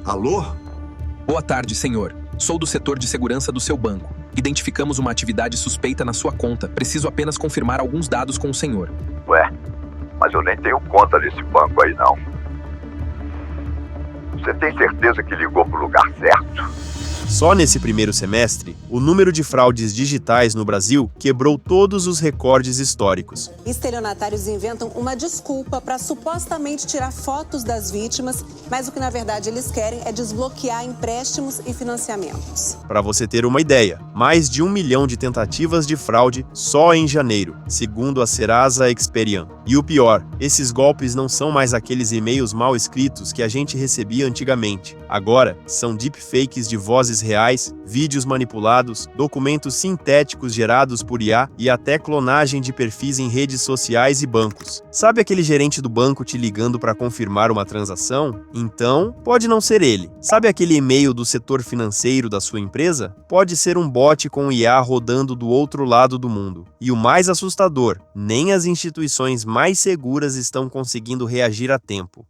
Alô? Boa tarde, senhor. Sou do setor de segurança do seu banco. Identificamos uma atividade suspeita na sua conta. Preciso apenas confirmar alguns dados com o senhor. Ué, mas eu nem tenho conta nesse banco aí, não. Você tem certeza que ligou pro lugar certo? Só nesse primeiro semestre, o número de fraudes digitais no Brasil quebrou todos os recordes históricos. Estelionatários inventam uma desculpa para supostamente tirar fotos das vítimas, mas o que na verdade eles querem é desbloquear empréstimos e financiamentos. Para você ter uma ideia, mais de 1 milhão de tentativas de fraude só em janeiro, segundo a Serasa Experian. E o pior, esses golpes não são mais aqueles e-mails mal escritos que a gente recebia antigamente. Agora, são deepfakes de vozes reais, vídeos manipulados, documentos sintéticos gerados por IA e até clonagem de perfis em redes sociais e bancos. Sabe aquele gerente do banco te ligando para confirmar uma transação? Então, pode não ser ele. Sabe aquele e-mail do setor financeiro da sua empresa? Pode ser um bot com IA rodando do outro lado do mundo. E o mais assustador, nem as instituições mais seguras estão conseguindo reagir a tempo.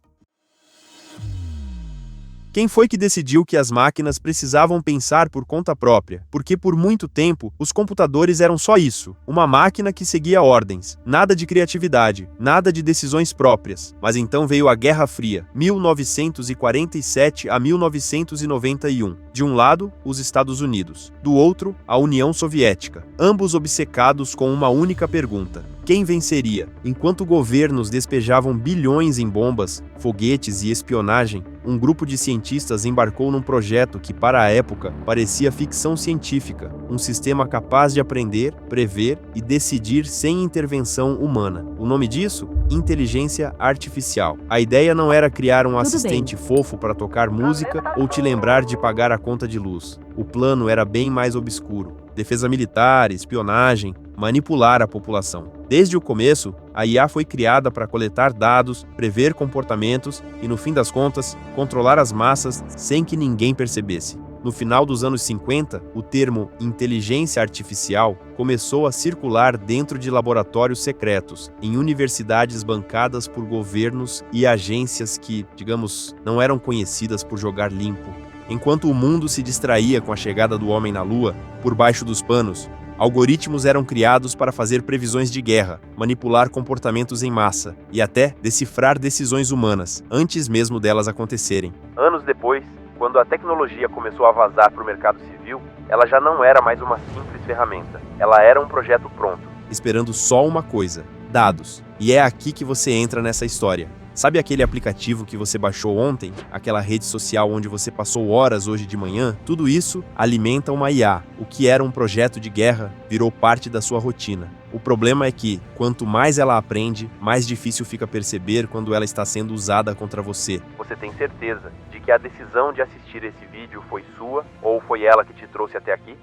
Quem foi que decidiu que as máquinas precisavam pensar por conta própria? Porque por muito tempo, os computadores eram só isso, uma máquina que seguia ordens, nada de criatividade, nada de decisões próprias. Mas então veio a Guerra Fria, 1947 a 1991. De um lado, os Estados Unidos, do outro, a União Soviética, ambos obcecados com uma única pergunta: quem venceria? Enquanto governos despejavam bilhões em bombas, foguetes e espionagem, um grupo de cientistas embarcou num projeto que, para a época, parecia ficção científica, um sistema capaz de aprender, prever e decidir sem intervenção humana. O nome disso? Inteligência Artificial. A ideia não era criar um assistente fofo para tocar música ou te lembrar de pagar a conta de luz. O plano era bem mais obscuro. Defesa militar, espionagem, manipular a população. Desde o começo, a IA foi criada para coletar dados, prever comportamentos e, no fim das contas, controlar as massas sem que ninguém percebesse. No final dos anos 50, o termo inteligência artificial começou a circular dentro de laboratórios secretos, em universidades bancadas por governos e agências que, digamos, não eram conhecidas por jogar limpo. Enquanto o mundo se distraía com a chegada do homem na Lua, por baixo dos panos, algoritmos eram criados para fazer previsões de guerra, manipular comportamentos em massa e até decifrar decisões humanas, antes mesmo delas acontecerem. Anos depois, quando a tecnologia começou a vazar para o mercado civil, ela já não era mais uma simples ferramenta. Ela era um projeto pronto, esperando só uma coisa: dados. E é aqui que você entra nessa história. Sabe aquele aplicativo que você baixou ontem? Aquela rede social onde você passou horas hoje de manhã? Tudo isso alimenta uma IA. O que era um projeto de guerra virou parte da sua rotina. O problema é que, quanto mais ela aprende, mais difícil fica perceber quando ela está sendo usada contra você. Você tem certeza de que a decisão de assistir esse vídeo foi sua ou foi ela que te trouxe até aqui?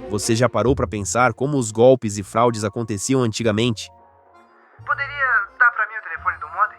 Você já parou para pensar como os golpes e fraudes aconteciam antigamente? Poderia dar pra mim o telefone do modem?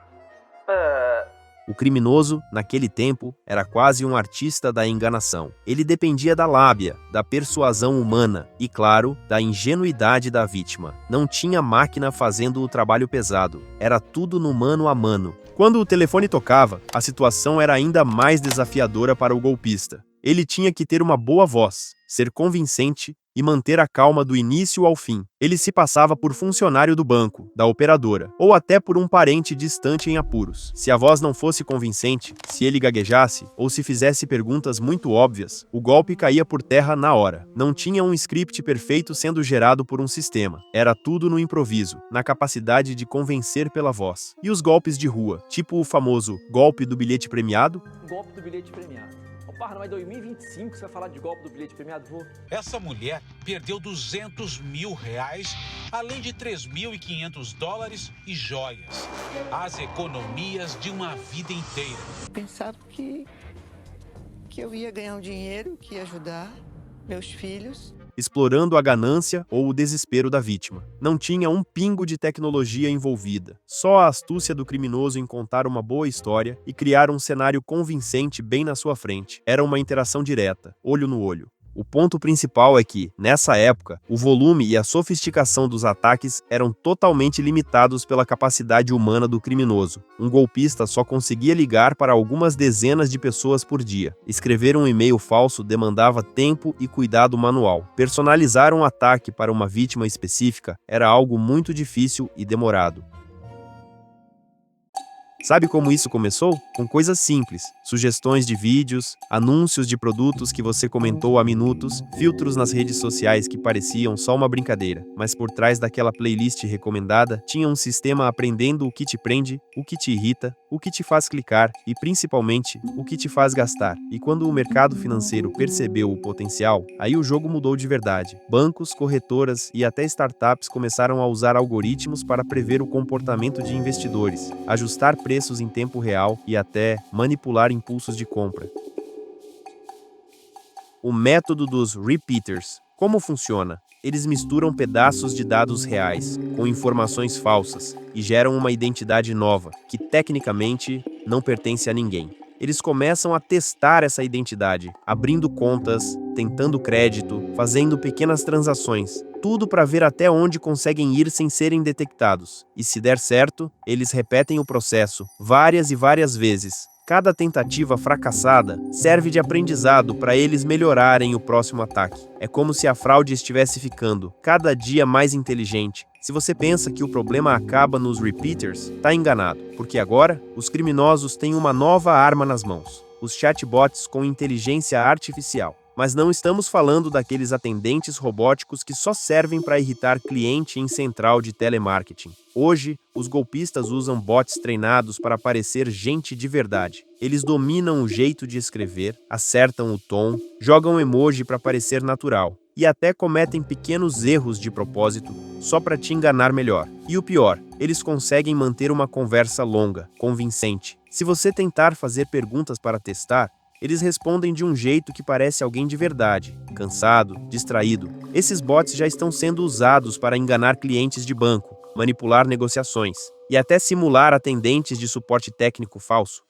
O criminoso, naquele tempo, era quase um artista da enganação. Ele dependia da lábia, da persuasão humana e, claro, da ingenuidade da vítima. Não tinha máquina fazendo o trabalho pesado. Era tudo no mano a mano. Quando o telefone tocava, a situação era ainda mais desafiadora para o golpista. Ele tinha que ter uma boa voz, ser convincente e manter a calma do início ao fim. Ele se passava por funcionário do banco, da operadora, ou até por um parente distante em apuros. Se a voz não fosse convincente, se ele gaguejasse, ou se fizesse perguntas muito óbvias, o golpe caía por terra na hora. Não tinha um script perfeito sendo gerado por um sistema. Era tudo no improviso, na capacidade de convencer pela voz. E os golpes de rua, tipo o famoso golpe do bilhete premiado? Golpe do bilhete premiado. Parra, mas 2025 você vai falar de golpe do bilhete premiado? Essa mulher perdeu R$200 mil, além de $3.500 e joias. As economias de uma vida inteira. Pensaram que eu ia ganhar um dinheiro, que ia ajudar meus filhos. Explorando a ganância ou o desespero da vítima. Não tinha um pingo de tecnologia envolvida. Só a astúcia do criminoso em contar uma boa história e criar um cenário convincente bem na sua frente. Era uma interação direta, olho no olho. O ponto principal é que, nessa época, o volume e a sofisticação dos ataques eram totalmente limitados pela capacidade humana do criminoso. Um golpista só conseguia ligar para algumas dezenas de pessoas por dia. Escrever um e-mail falso demandava tempo e cuidado manual. Personalizar um ataque para uma vítima específica era algo muito difícil e demorado. Sabe como isso começou? Com coisas simples, sugestões de vídeos, anúncios de produtos que você comentou há minutos, filtros nas redes sociais que pareciam só uma brincadeira, mas por trás daquela playlist recomendada tinha um sistema aprendendo o que te prende, o que te irrita, o que te faz clicar e, principalmente, o que te faz gastar. E quando o mercado financeiro percebeu o potencial, aí o jogo mudou de verdade. Bancos, corretoras e até startups começaram a usar algoritmos para prever o comportamento de investidores, ajustar preços em tempo real e até manipular impulsos de compra. O método dos repeaters. Como funciona? Eles misturam pedaços de dados reais com informações falsas e geram uma identidade nova, que tecnicamente não pertence a ninguém. Eles começam a testar essa identidade, abrindo contas, tentando crédito, fazendo pequenas transações, tudo para ver até onde conseguem ir sem serem detectados. E se der certo, eles repetem o processo várias e várias vezes. Cada tentativa fracassada serve de aprendizado para eles melhorarem o próximo ataque. É como se a fraude estivesse ficando cada dia mais inteligente. Se você pensa que o problema acaba nos repeaters, está enganado, porque agora os criminosos têm uma nova arma nas mãos: os chatbots com inteligência artificial. Mas não estamos falando daqueles atendentes robóticos que só servem para irritar cliente em central de telemarketing. Hoje, os golpistas usam bots treinados para parecer gente de verdade. Eles dominam o jeito de escrever, acertam o tom, jogam emoji para parecer natural e até cometem pequenos erros de propósito só para te enganar melhor. E o pior, eles conseguem manter uma conversa longa, convincente. Se você tentar fazer perguntas para testar, eles respondem de um jeito que parece alguém de verdade, cansado, distraído. Esses bots já estão sendo usados para enganar clientes de banco, manipular negociações e até simular atendentes de suporte técnico falso.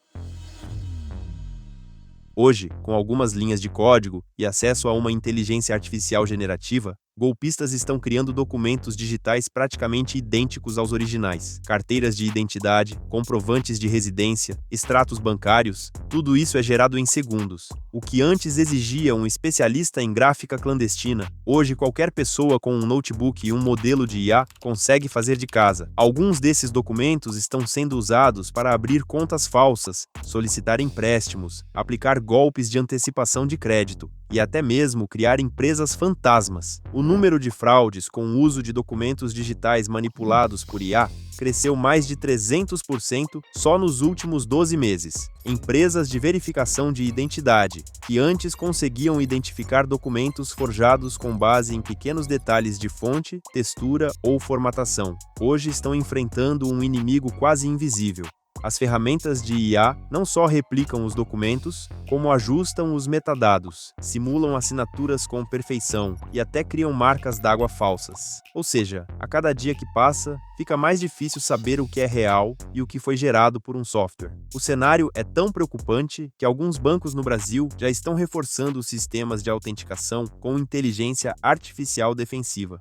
Hoje, com algumas linhas de código e acesso a uma inteligência artificial generativa, golpistas estão criando documentos digitais praticamente idênticos aos originais. Carteiras de identidade, comprovantes de residência, extratos bancários, tudo isso é gerado em segundos. O que antes exigia um especialista em gráfica clandestina, hoje qualquer pessoa com um notebook e um modelo de IA consegue fazer de casa. Alguns desses documentos estão sendo usados para abrir contas falsas, solicitar empréstimos, aplicar golpes de antecipação de crédito e até mesmo criar empresas fantasmas. O número de fraudes com o uso de documentos digitais manipulados por IA cresceu mais de 300% só nos últimos 12 meses. Empresas de verificação de identidade, que antes conseguiam identificar documentos forjados com base em pequenos detalhes de fonte, textura ou formatação, hoje estão enfrentando um inimigo quase invisível. As ferramentas de IA não só replicam os documentos, como ajustam os metadados, simulam assinaturas com perfeição e até criam marcas d'água falsas. Ou seja, a cada dia que passa, fica mais difícil saber o que é real e o que foi gerado por um software. O cenário é tão preocupante que alguns bancos no Brasil já estão reforçando os sistemas de autenticação com inteligência artificial defensiva.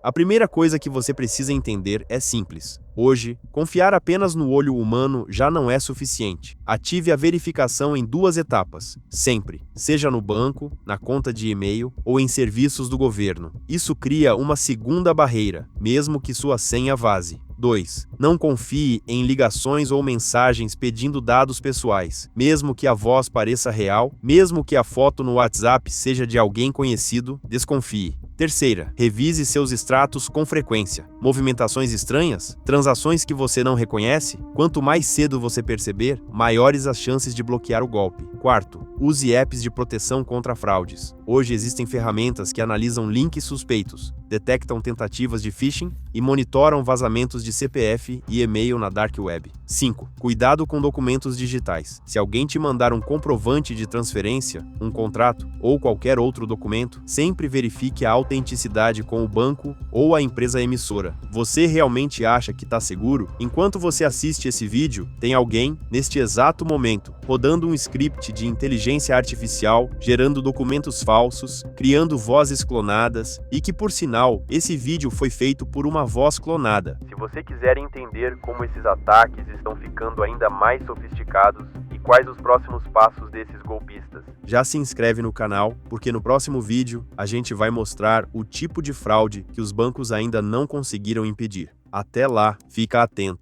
A primeira coisa que você precisa entender é simples. Hoje, confiar apenas no olho humano já não é suficiente. Ative a verificação em 2 etapas, sempre, seja no banco, na conta de e-mail ou em serviços do governo. Isso cria uma segunda barreira, mesmo que sua senha vaze. 2. Não confie em ligações ou mensagens pedindo dados pessoais, mesmo que a voz pareça real, mesmo que a foto no WhatsApp seja de alguém conhecido, desconfie. Terceira, revise seus extratos com frequência. Movimentações estranhas? Transações que você não reconhece? Quanto mais cedo você perceber, maiores as chances de bloquear o golpe. Quarto, use apps de proteção contra fraudes. Hoje existem ferramentas que analisam links suspeitos, detectam tentativas de phishing e monitoram vazamentos de CPF e e-mail na Dark Web. 5. Cuidado com documentos digitais. Se alguém te mandar um comprovante de transferência, um contrato ou qualquer outro documento, sempre verifique a autenticidade com o banco ou a empresa emissora. Você realmente acha que está seguro? Enquanto você assiste esse vídeo, tem alguém, neste exato momento, rodando um script de inteligência artificial, gerando documentos falsos, criando vozes clonadas e que, por sinal, esse vídeo foi feito por uma voz clonada. Se você quiser entender como esses ataques estão ficando ainda mais sofisticados e quais os próximos passos desses golpistas, já se inscreve no canal, porque no próximo vídeo a gente vai mostrar o tipo de fraude que os bancos ainda não conseguiram impedir. Até lá, fica atento.